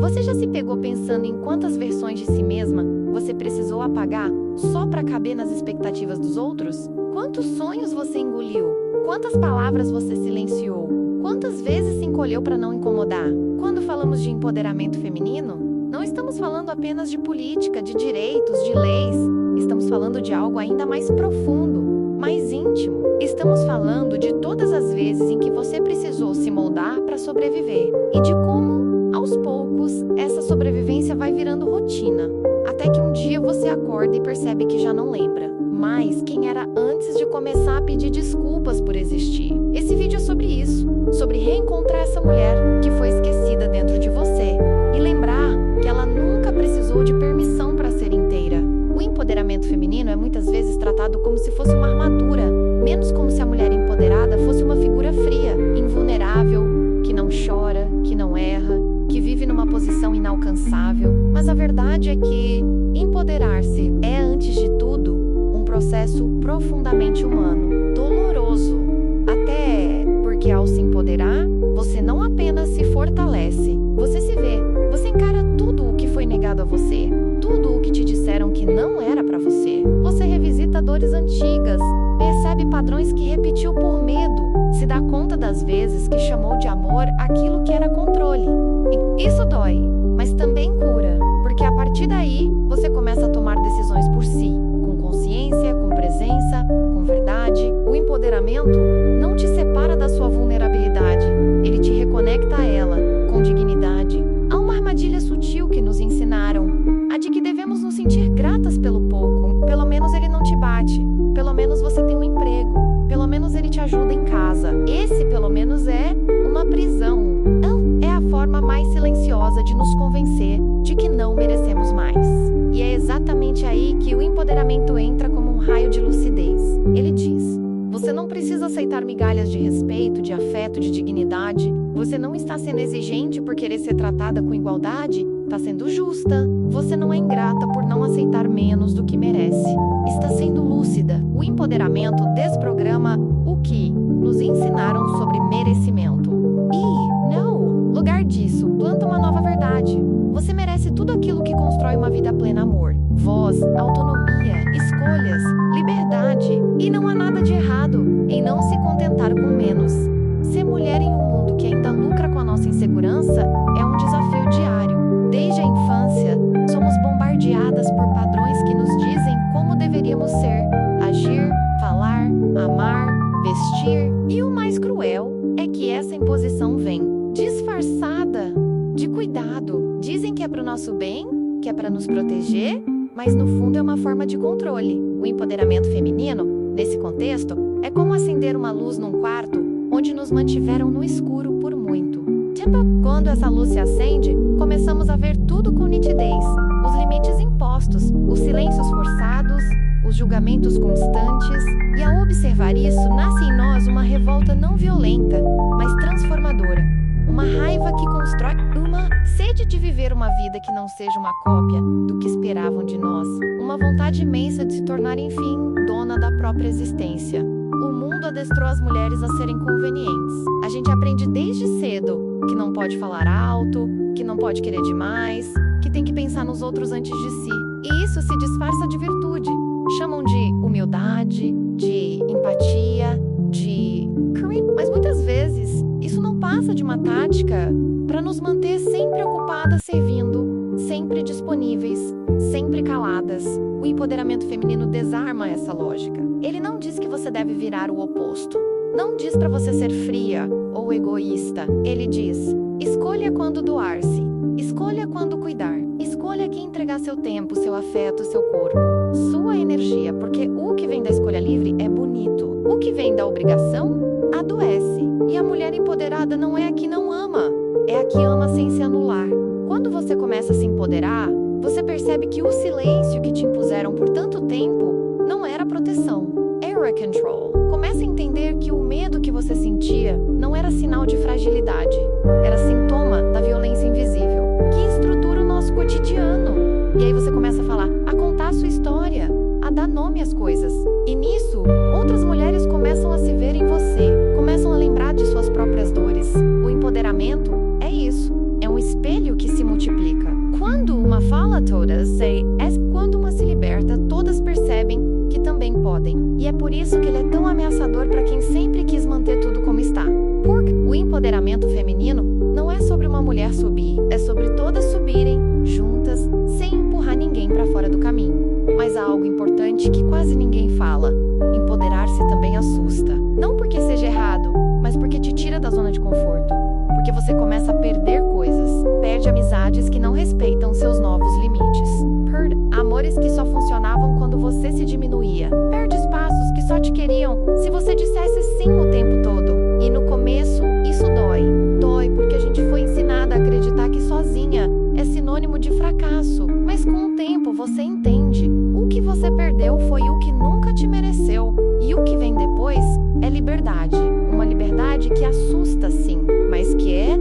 Você já se pegou pensando em quantas versões de si mesma você precisou apagar só para caber nas expectativas dos outros? Quantos sonhos você engoliu? Quantas palavras você silenciou? Quantas vezes se encolheu para não incomodar? Quando falamos de empoderamento feminino, não estamos falando apenas de política, de direitos, de leis. Estamos falando de algo ainda mais profundo, mais íntimo. Estamos falando de todas as vezes em que você precisou se moldar para sobreviver e de como, aos poucos, essa sobrevivência vai virando rotina, até que um dia você acorda e percebe que já não lembra mais quem era antes de começar a pedir desculpas por existir. Esse vídeo é sobre isso, sobre reencontrar essa mulher que foi esquecida dentro de você e lembrar que ela nunca precisou de permissão para ser inteira. O empoderamento feminino é muitas vezes tratado como se fosse uma armadura, menos como se a mulher empoderada fosse uma figura fria, invulnerável, que não chora, que não erra, que vive numa posição inalcançável. Mas a verdade é que empoderar-se é, antes de tudo, um processo profundamente humano, doloroso. Até porque ao se empoderar, você não apenas se fortalece, você se vê, você encara tudo o que foi negado a você, tudo o que te disseram que não era pra você. Você revisita dores antigas, percebe padrões que repetiu por medo, se dá conta das vezes que chamou de amor aquilo que era controle. E isso dói, mas também cura, porque a partir daí você começa a tomar decisões por si, com consciência, com presença, com verdade. O empoderamento não te separa da sua vulnerabilidade, ele te reconecta a ela, com dignidade. Há uma armadilha sutil que nos ensinaram, a de que devemos nos sentir gratas pelo pouco. Pelo menos ele não te bate, pelo menos você tem um emprego, pelo menos ele te ajuda em casa. Esse, pelo menos, é uma prisão. É a forma mais silenciosa de nos convencer de que não merecemos mais. E é exatamente aí que o empoderamento entra como um raio de lucidez. Ele diz: você não precisa aceitar migalhas de respeito, de afeto, de dignidade. Você não está sendo exigente por querer ser tratada com igualdade. Está sendo justa. Você não é ingrata por não aceitar menos do que merece. Está sendo lúcida. O empoderamento desprograma o que nos ensinaram sobre merecimento. E, no lugar disso, planta uma nova verdade. Você merece tudo aquilo que constrói uma vida plena: amor, voz, autonomia, escolhas, liberdade. E não há nada de errado em não se contentar com menos. Ser mulher em um mundo que ainda lucra com a nossa insegurança é um desafio diário. Desde a infância, somos bombardeadas por padrões que nos dizem como deveríamos ser, agir, falar, amar, vestir. E o mais cruel é que essa imposição vem disfarçada de cuidado. Dizem que é para o nosso bem, que é para nos proteger, mas no fundo é uma forma de controle. O empoderamento feminino, nesse contexto, é como acender uma luz num quarto onde nos mantiveram no escuro por muito tempo. Quando essa luz se acende, começamos a ver tudo com nitidez. Os limites impostos, os silêncios forçados, os julgamentos constantes. E ao observar isso, nasce em nós uma revolta não violenta, mas transformadora. Uma raiva que constrói, uma sede de viver uma vida que não seja uma cópia do que esperavam de nós. Uma vontade imensa de se tornar, enfim, dona da própria existência. O mundo adestrou as mulheres a serem convenientes. A gente aprende desde cedo que não pode falar alto, que não pode querer demais, que tem que pensar nos outros antes de si. E isso se disfarça de virtude. Chamam de humildade, de empatia, de carinho. Mas muitas vezes isso não passa de uma tática para nos manter sempre ocupadas servindo, sempre disponíveis, sempre caladas. O empoderamento feminino desarma essa lógica. Ele não diz que você deve virar o oposto. Não diz para você ser fria ou egoísta. Ele diz: escolha quando doar-se, escolha quando cuidar, escolha quem entregar seu tempo, seu afeto, seu corpo, sua energia, porque o que vem da escolha livre é bonito. O que vem da obrigação adoece. E a mulher empoderada não é a que não ama, é a que ama sem se anular. Quando você começa a se empoderar, você percebe que o silêncio que te impuseram por tanto tempo não era proteção, era control. Começa a entender que o medo que você sentia não era sinal de fragilidade, era sintoma da violência invisível, que estrutura o nosso cotidiano. E aí você começa a falar, a contar a sua história, a dar nome às coisas. E nisso, outras mulheres começam a se ver em você, começam a lembrar de suas próprias dores. O empoderamento é isso, é um espelho que se multiplica. É sobre todas subirem, juntas, sem empurrar ninguém para fora do caminho. Mas há algo importante que quase ninguém fala. Empoderar-se também assusta. Não porque seja errado, mas porque te tira da zona de conforto. Porque você começa a perder coisas. Perde amizades que não respeitam seus novos limites. Perde amores que só funcionavam quando você se diminuía. Perde espaços que só te queriam se você dissesse sim o tempo todo. E no começo, isso dói. Dói porque a gente foi ensinada a acreditar que sozinha é sinônimo de fracasso. Mas com o tempo você entende. O que você perdeu foi o que nunca te mereceu. E o que vem depois é liberdade. Uma liberdade que assusta sim, mas que é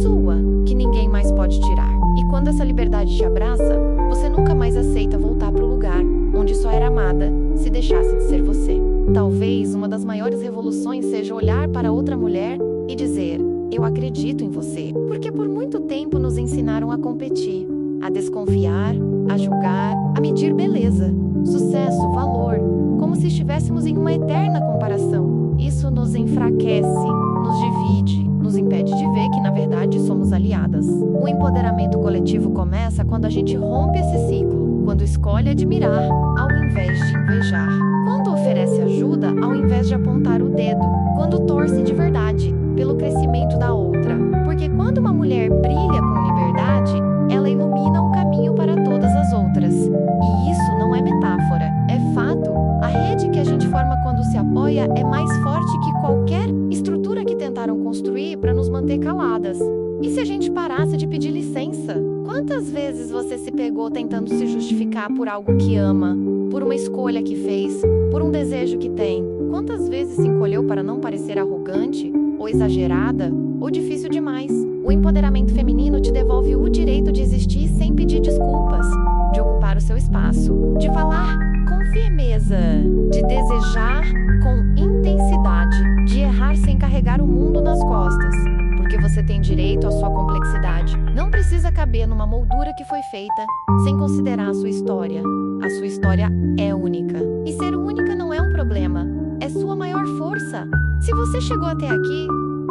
sua, que ninguém mais pode tirar. E quando essa liberdade te abraça, você nunca mais aceita voltar para o lugar onde só era amada se deixasse de ser você. Talvez uma das maiores revoluções seja olhar para outra mulher e dizer: eu acredito em você. Porque por muito tempo nos ensinaram a competir, a desconfiar, a julgar, a medir beleza, sucesso, valor, como se estivéssemos em uma eterna comparação. Isso nos enfraquece, nos divide, nos impede de ver que na verdade somos aliadas. O empoderamento coletivo começa quando a gente rompe esse ciclo, quando escolhe admirar ao invés de invejar, quando oferece ajuda ao invés de apontar o dedo, quando torce de verdade pelo crescimento da outra. Porque quando uma mulher brilha com liberdade, ela ilumina o caminho para todas as outras. E isso não é metáfora, é fato. A rede que a gente forma quando se apoia é mais forte que qualquer estrutura que tentaram construir para nos manter caladas. E se a gente parasse de pedir licença? Quantas vezes você se pegou tentando se justificar por algo que ama, por uma escolha que fez, por um desejo que tem? Quantas vezes se encolheu para não parecer arrogante, ou exagerada, ou difícil demais? O empoderamento feminino te devolve o direito de existir sem pedir desculpas, de ocupar o seu espaço, de falar com firmeza, de desejar com intensidade, de errar sem carregar o mundo nas costas. Porque você tem direito à sua complexidade. Não precisa caber numa moldura que foi feita sem considerar a sua história. A sua história é única. E ser única não é um problema, é sua maior força. Se você chegou até aqui,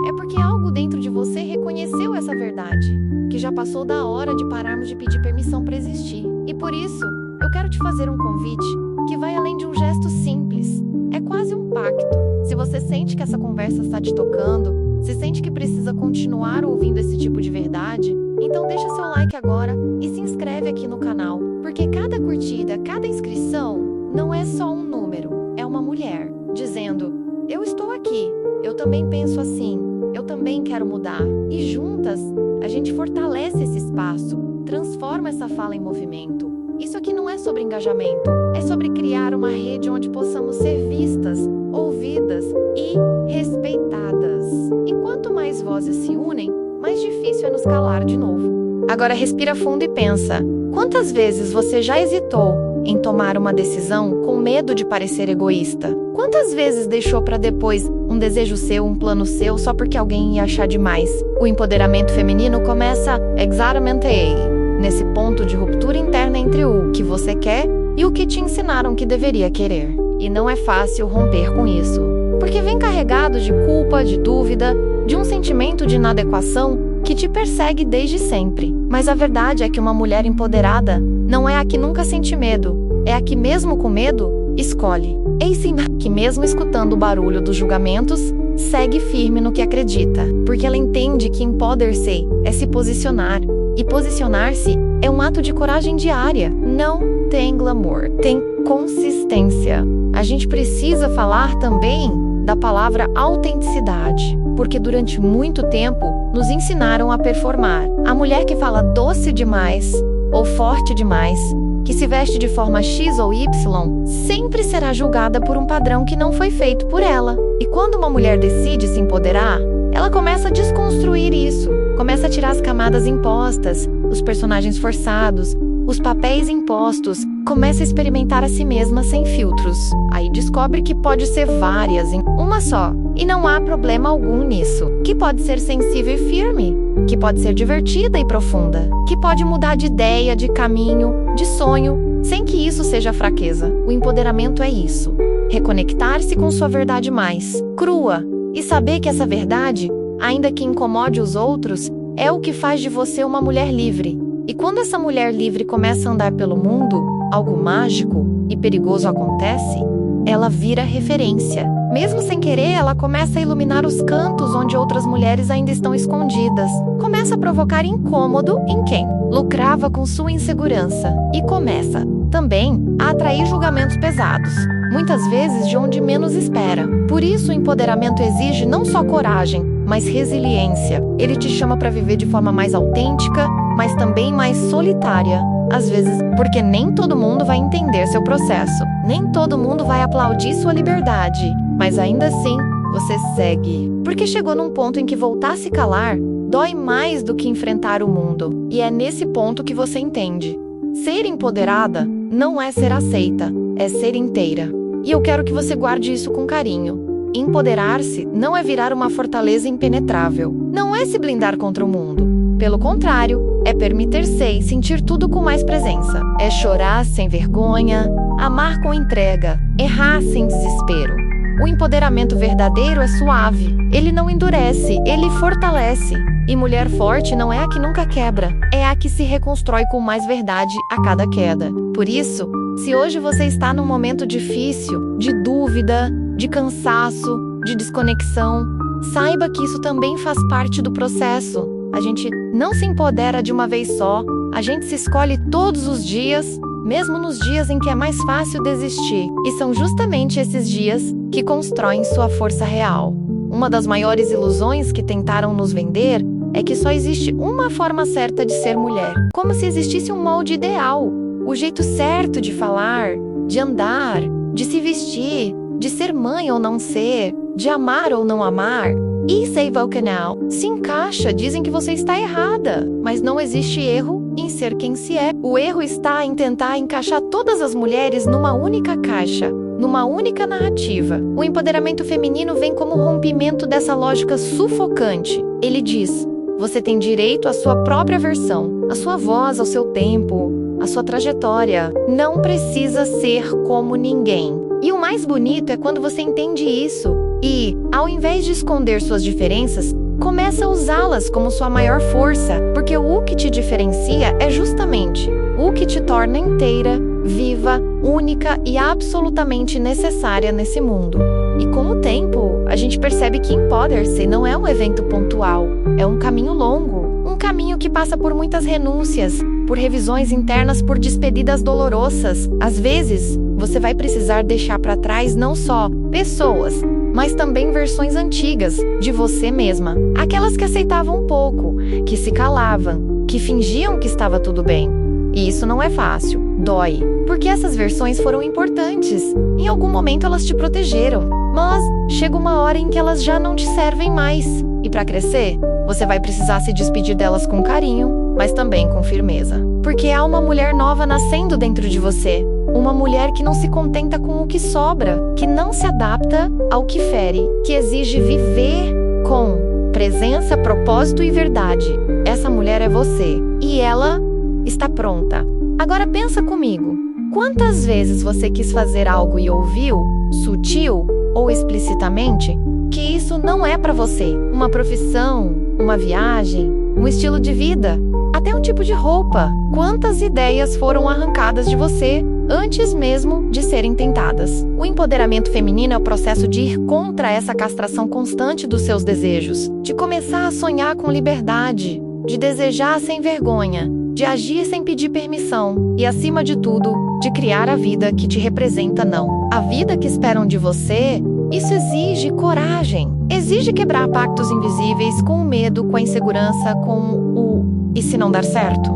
é porque algo dentro de você reconheceu essa verdade, que já passou da hora de pararmos de pedir permissão para existir. E por isso, eu quero te fazer um convite que vai além de um gesto simples. É quase um pacto. Se você sente que essa conversa está te tocando, se sente que precisa continuar ouvindo esse tipo de verdade, então deixa seu like agora e se inscreve aqui no canal. Porque cada curtida, cada inscrição, não é só um número, é uma mulher dizendo: eu estou aqui, eu também penso assim, eu também quero mudar. E juntas, a gente fortalece esse espaço, transforma essa fala em movimento. Isso aqui não é sobre engajamento, é sobre criar uma rede onde possamos ser vistas, ouvidas e respeitadas. E quanto mais vozes se unem, mais difícil é nos calar de novo. Agora respira fundo e pensa: quantas vezes você já hesitou em tomar uma decisão com medo de parecer egoísta? Quantas vezes deixou para depois um desejo seu, um plano seu, só porque alguém ia achar demais? O empoderamento feminino começa exatamente aí, nesse ponto de ruptura interna entre o que você quer e o que te ensinaram que deveria querer. E não é fácil romper com isso, porque vem carregado de culpa, de dúvida, de um sentimento de inadequação que te persegue desde sempre. Mas a verdade é que uma mulher empoderada não é a que nunca sente medo, é a que mesmo com medo, escolhe. E sim, que mesmo escutando o barulho dos julgamentos, segue firme no que acredita, porque ela entende que empoder-se é se posicionar, e posicionar-se é um ato de coragem diária. Não tem glamour, tem consistência. A gente precisa falar também da palavra autenticidade, porque durante muito tempo nos ensinaram a performar. A mulher que fala doce demais ou forte demais, que se veste de forma X ou Y, sempre será julgada por um padrão que não foi feito por ela. E quando uma mulher decide se empoderar, ela começa a desconstruir isso, começa a tirar as camadas impostas, os personagens forçados, os papéis impostos, começa a experimentar a si mesma sem filtros. Aí descobre que pode ser várias em uma só, e não há problema algum nisso. Que pode ser sensível e firme, que pode ser divertida e profunda, que pode mudar de ideia, de caminho, de sonho, sem que isso seja fraqueza. O empoderamento é isso: reconectar-se com sua verdade mais crua, e saber que essa verdade, ainda que incomode os outros, é o que faz de você uma mulher livre. E quando essa mulher livre começa a andar pelo mundo, algo mágico e perigoso acontece. Ela vira referência. Mesmo sem querer, ela começa a iluminar os cantos onde outras mulheres ainda estão escondidas. Começa a provocar incômodo em quem lucrava com sua insegurança. E começa, também, a atrair julgamentos pesados, muitas vezes de onde menos espera. Por isso, o empoderamento exige não só coragem, mas resiliência. Ele te chama para viver de forma mais autêntica, mas também mais solitária. Às vezes, porque nem todo mundo vai entender seu processo, nem todo mundo vai aplaudir sua liberdade, mas ainda assim, você segue. Porque chegou num ponto em que voltar a se calar dói mais do que enfrentar o mundo. E é nesse ponto que você entende. Ser empoderada não é ser aceita, é ser inteira. E eu quero que você guarde isso com carinho. Empoderar-se não é virar uma fortaleza impenetrável. Não é se blindar contra o mundo. Pelo contrário, é permitir-se e sentir tudo com mais presença. É chorar sem vergonha, amar com entrega, errar sem desespero. O empoderamento verdadeiro é suave. Ele não endurece, ele fortalece. E mulher forte não é a que nunca quebra, é a que se reconstrói com mais verdade a cada queda. Por isso, se hoje você está num momento difícil, de dúvida, de cansaço, de desconexão, saiba que isso também faz parte do processo. A gente não se empodera de uma vez só, a gente se escolhe todos os dias, mesmo nos dias em que é mais fácil desistir. E são justamente esses dias que constroem sua força real. Uma das maiores ilusões que tentaram nos vender é que só existe uma forma certa de ser mulher. Como se existisse um molde ideal, o jeito certo de falar, de andar, de se vestir, de ser mãe ou não ser, de amar ou não amar. E saiba o canal, se encaixa, dizem que você está errada, mas não existe erro em ser quem se é. O erro está em tentar encaixar todas as mulheres numa única caixa, numa única narrativa. O empoderamento feminino vem como rompimento dessa lógica sufocante. Ele diz: você tem direito à sua própria versão, à sua voz, ao seu tempo, à sua trajetória. Não precisa ser como ninguém. E o mais bonito é quando você entende isso e, ao invés de esconder suas diferenças, começa a usá-las como sua maior força, porque o que te diferencia é justamente o que te torna inteira, viva, única e absolutamente necessária nesse mundo. E com o tempo, a gente percebe que empoder-se não é um evento pontual, é um caminho longo, um caminho que passa por muitas renúncias, por revisões internas, por despedidas dolorosas. Às vezes, você vai precisar deixar para trás não só pessoas, mas também versões antigas de você mesma. Aquelas que aceitavam pouco, que se calavam, que fingiam que estava tudo bem. E isso não é fácil, dói, porque essas versões foram importantes. Em algum momento elas te protegeram, mas chega uma hora em que elas já não te servem mais. E para crescer, você vai precisar se despedir delas com carinho, mas também com firmeza. Porque há uma mulher nova nascendo dentro de você. Uma mulher que não se contenta com o que sobra, que não se adapta ao que fere, que exige viver com presença, propósito e verdade. Essa mulher é você, e ela está pronta. Agora pensa comigo, quantas vezes você quis fazer algo e ouviu, sutil ou explicitamente, que isso não é para você? Uma profissão, uma viagem, um estilo de vida, até um tipo de roupa. Quantas ideias foram arrancadas de você antes mesmo de serem tentadas? O empoderamento feminino é o processo de ir contra essa castração constante dos seus desejos, de começar a sonhar com liberdade, de desejar sem vergonha, de agir sem pedir permissão e, acima de tudo, de criar a vida que te representa, não a vida que esperam de você. Isso exige coragem, exige quebrar pactos invisíveis com o medo, com a insegurança, com o "e se não dar certo?".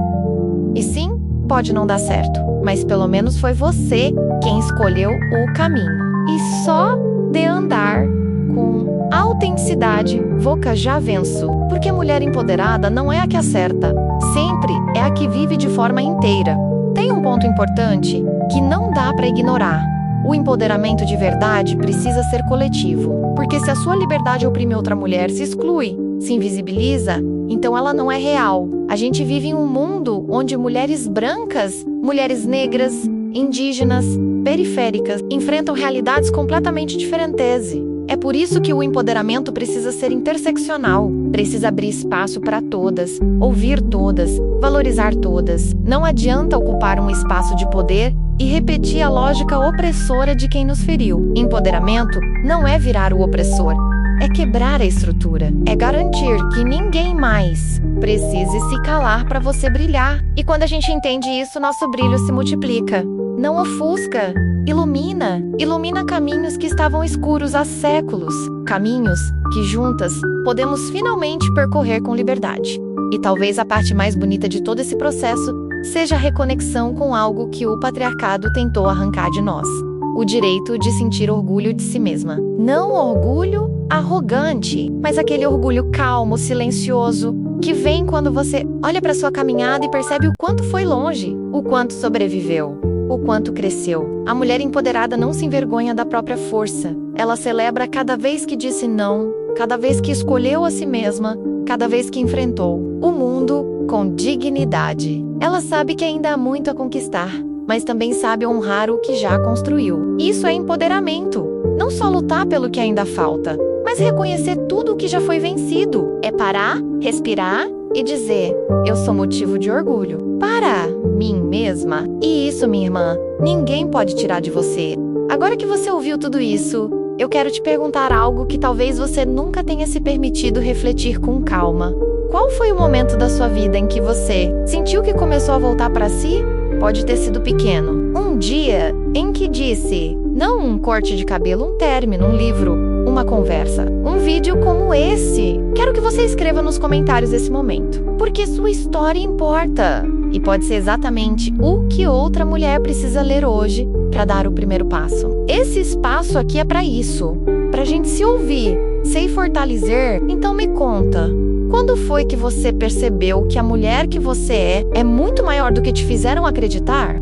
E sim, pode não dar certo, mas pelo menos foi você quem escolheu o caminho. E só de andar com autenticidade, Voca já venço. Porque mulher empoderada não é a que acerta, sempre é a que vive de forma inteira. Tem um ponto importante que não dá para ignorar. O empoderamento de verdade precisa ser coletivo, porque se a sua liberdade oprime outra mulher, se exclui, se invisibiliza, então ela não é real. A gente vive em um mundo onde mulheres brancas, mulheres negras, indígenas, periféricas enfrentam realidades completamente diferentes. É por isso que o empoderamento precisa ser interseccional, precisa abrir espaço para todas, ouvir todas, valorizar todas. Não adianta ocupar um espaço de poder e repetir a lógica opressora de quem nos feriu. Empoderamento não é virar o opressor, é quebrar a estrutura, é garantir que ninguém mais precise se calar para você brilhar. E quando a gente entende isso, nosso brilho se multiplica. Não ofusca, ilumina caminhos que estavam escuros há séculos, caminhos que juntas podemos finalmente percorrer com liberdade. E talvez a parte mais bonita de todo esse processo seja a reconexão com algo que o patriarcado tentou arrancar de nós: o direito de sentir orgulho de si mesma. Não orgulho arrogante, mas aquele orgulho calmo, silencioso, que vem quando você olha para sua caminhada e percebe o quanto foi longe, o quanto sobreviveu, o quanto cresceu. A mulher empoderada não se envergonha da própria força. Ela celebra cada vez que disse não, cada vez que escolheu a si mesma, cada vez que enfrentou o mundo com dignidade. Ela sabe que ainda há muito a conquistar, mas também sabe honrar o que já construiu. Isso é empoderamento. Não só lutar pelo que ainda falta, mas reconhecer tudo o que já foi vencido. É parar, respirar e dizer: eu sou motivo de orgulho para mim mesma. E isso, minha irmã, ninguém pode tirar de você. Agora que você ouviu tudo isso, eu quero te perguntar algo que talvez você nunca tenha se permitido refletir com calma. Qual foi o momento da sua vida em que você sentiu que começou a voltar para si? Pode ter sido pequeno. Um dia em que disse não um corte de cabelo, um término, um livro, uma conversa, um vídeo como esse. Quero que você escreva nos comentários esse momento, porque sua história importa. E pode ser exatamente o que outra mulher precisa ler hoje para dar o primeiro passo. Esse espaço aqui é para isso, para a gente se ouvir, se fortalecer. Então me conta, quando foi que você percebeu que a mulher que você é muito maior do que te fizeram acreditar?